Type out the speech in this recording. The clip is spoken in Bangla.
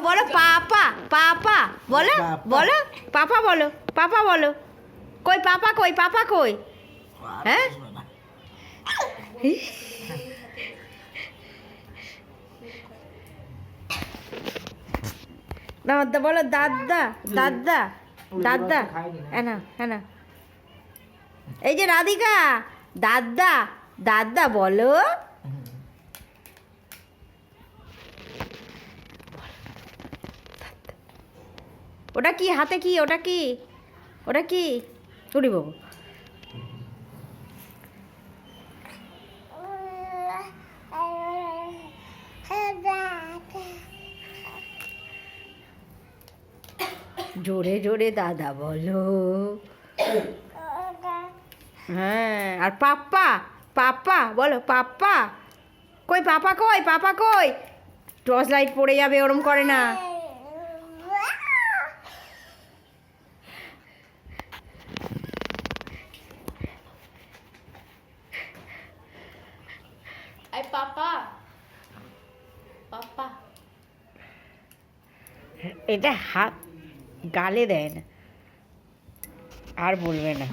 বলো পাপা পাপা বলো বলো পাপা বলো পাপা বলো কই পাপা কই পাপা কই হ্যাঁ দাদা বলো দাদা দাদা দাদা হ্যাঁ না হ্যাঁ না এই যে রাধিকা দাদা দাদা বলো ওটা কি হাতে কি ওটা কি ওটা কি উড়ি বাবু জোরে জোরে দাদা বলো হ্যাঁ আর পাপ্পা পাপ্পা বলো পাপ্পা কই পাপা কই পাপা কই টর্চ লাইট পড়ে যাবে ওরম করে না পাপা পাপা এটা হাত গালে দেয় না আর বলবে না